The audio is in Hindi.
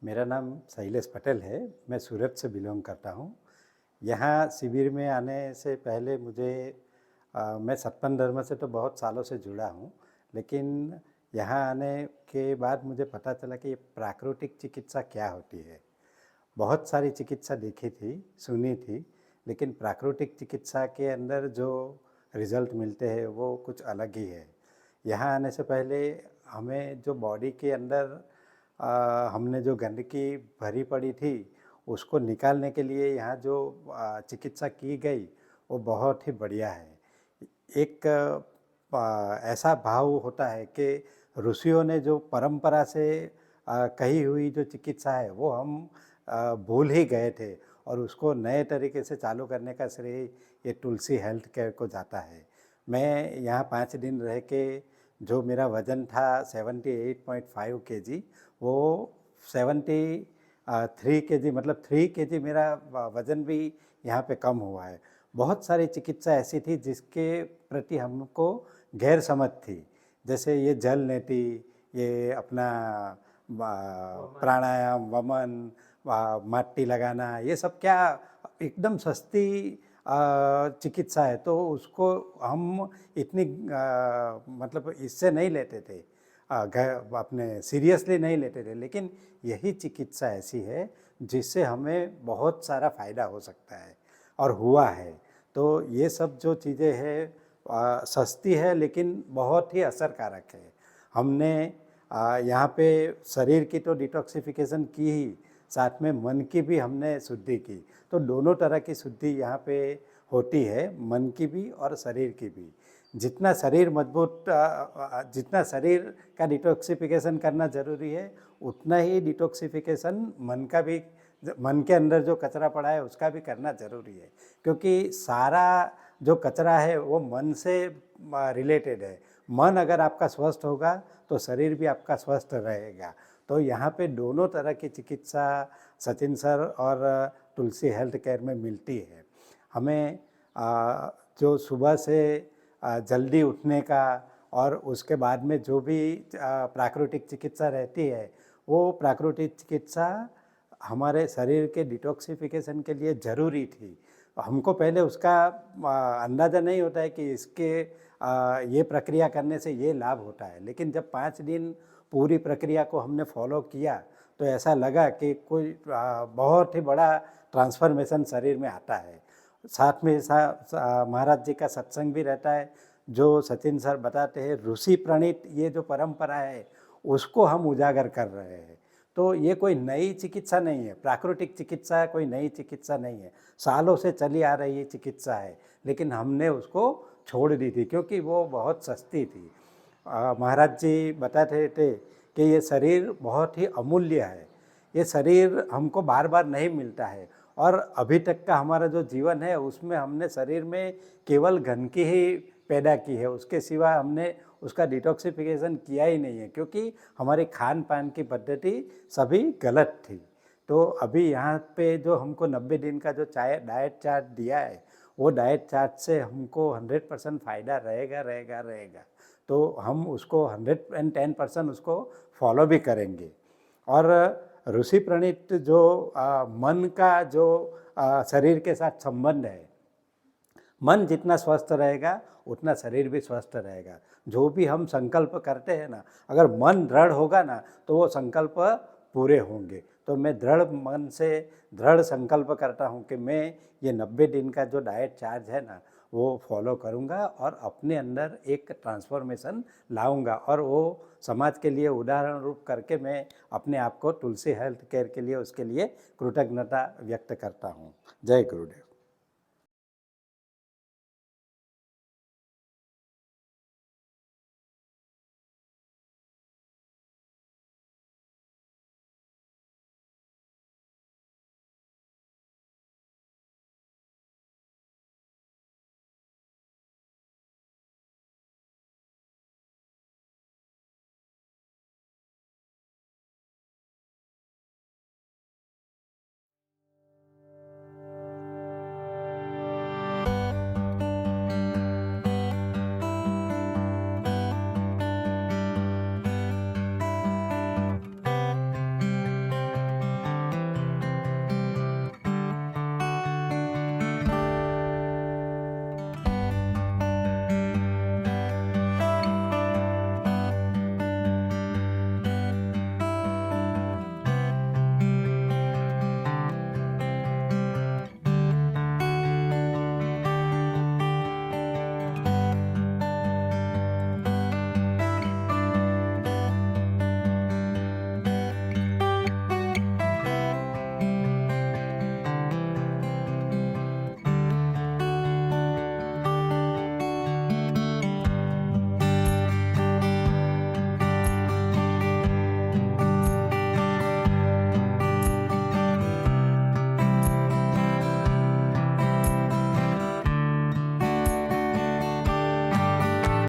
मेरा नाम शैलेश पटेल है। मैं सूरत से बिलोंग करता हूँ। यहाँ शिविर में आने से पहले मैं सत्पन धर्म से तो बहुत सालों से जुड़ा हूँ, लेकिन यहाँ आने के बाद मुझे पता चला कि ये प्राकृतिक चिकित्सा क्या होती है। बहुत सारी चिकित्सा देखी थी, सुनी थी, लेकिन प्राकृतिक चिकित्सा के अंदर जो रिज़ल्ट मिलते हैं वो कुछ अलग ही है। यहाँ आने से पहले हमें जो बॉडी के अंदर हमने जो गंदगी भरी पड़ी थी, उसको निकालने के लिए यहाँ जो चिकित्सा की गई, वो बहुत ही बढ़िया है। एक ऐसा भाव होता है कि ऋषियों ने जो परंपरा से कही हुई जो चिकित्सा है, वो हम भूल ही गए थे और उसको नए तरीके से चालू करने का श्रेय ये तुलसी हेल्थ केयर को जाता है। मैं यहाँ 5 दिन रह के जो मेरा वज़न था 78.5 केजी, वो 73 केजी मतलब 3 केजी मेरा वज़न भी यहाँ पे कम हुआ है। बहुत सारी चिकित्सा ऐसी थी जिसके प्रति हमको गैर समझ थी, जैसे ये जल नेति, ये अपना प्राणायाम, वमन, माटी लगाना, ये सब क्या एकदम सस्ती चिकित्सा है, तो उसको हम इतनी मतलब इससे नहीं लेते थे, अपने सीरियसली नहीं लेते थे। लेकिन यही चिकित्सा ऐसी है जिससे हमें बहुत सारा फ़ायदा हो सकता है और हुआ है। तो ये सब जो चीज़ें हैं सस्ती है लेकिन बहुत ही असरकारक है। हमने यहाँ पे शरीर की तो डिटॉक्सिफिकेशन की ही, साथ में मन की भी हमने शुद्धि की। तो दोनों तरह की शुद्धि यहाँ पे होती है, मन की भी और शरीर की भी। जितना शरीर मजबूत जितना शरीर का डिटॉक्सिफिकेशन करना ज़रूरी है, उतना ही डिटॉक्सिफिकेशन मन का भी, मन के अंदर जो कचरा पड़ा है उसका भी करना ज़रूरी है, क्योंकि सारा जो कचरा है वो मन से रिलेटेड है। मन अगर आपका स्वस्थ होगा तो शरीर भी आपका स्वस्थ रहेगा। तो यहाँ पे दोनों तरह की चिकित्सा सचिन सर और तुलसी हेल्थ केयर में मिलती है। हमें जो सुबह से जल्दी उठने का और उसके बाद में जो भी प्राकृतिक चिकित्सा रहती है, वो प्राकृतिक चिकित्सा हमारे शरीर के डिटॉक्सिफिकेशन के लिए ज़रूरी थी। हमको पहले उसका अंदाज़ा नहीं होता है कि ये प्रक्रिया करने से ये लाभ होता है, लेकिन जब 5 दिन पूरी प्रक्रिया को हमने फॉलो किया तो ऐसा लगा कि कोई बहुत ही बड़ा ट्रांसफॉर्मेशन शरीर में आता है। साथ में महाराज जी का सत्संग भी रहता है, जो सचिन सर बताते हैं, ऋषि प्रणीत ये जो परंपरा है उसको हम उजागर कर रहे हैं। तो ये कोई नई चिकित्सा नहीं है, प्राकृतिक चिकित्सा कोई नई चिकित्सा नहीं है, सालों से चली आ रही ये चिकित्सा है, लेकिन हमने उसको छोड़ दी थी क्योंकि वो बहुत सस्ती थी। महाराज जी बताते थे कि ये शरीर बहुत ही अमूल्य है, ये शरीर हमको बार बार नहीं मिलता है और अभी तक का हमारा जो जीवन है उसमें हमने शरीर में केवल गंदगी ही पैदा की है, उसके सिवा हमने उसका डिटॉक्सिफिकेशन किया ही नहीं है, क्योंकि हमारी खान पान की पद्धति सभी गलत थी। तो अभी यहाँ पे जो हमको 90 दिन का जो डाइट चार्ट दिया है, वो डाइट चार्ट से हमको 100% फ़ायदा रहेगा रहेगा रहेगा। तो हम उसको 110% उसको फॉलो भी करेंगे। और ऋषि प्रणीत जो मन का जो शरीर के साथ संबंध है, मन जितना स्वस्थ रहेगा उतना शरीर भी स्वस्थ रहेगा। जो भी हम संकल्प करते हैं ना, अगर मन दृढ़ होगा ना तो वो संकल्प पूरे होंगे। तो मैं दृढ़ मन से दृढ़ संकल्प करता हूँ कि मैं ये 90 दिन का जो डाइट चार्ज है ना, वो फॉलो करूँगा और अपने अंदर एक ट्रांसफॉर्मेशन लाऊंगा और वो समाज के लिए उदाहरण रूप करके मैं अपने आप को तुलसी हेल्थ केयर के लिए, उसके लिए कृतज्ञता व्यक्त करता हूँ। जय गुरुदेव।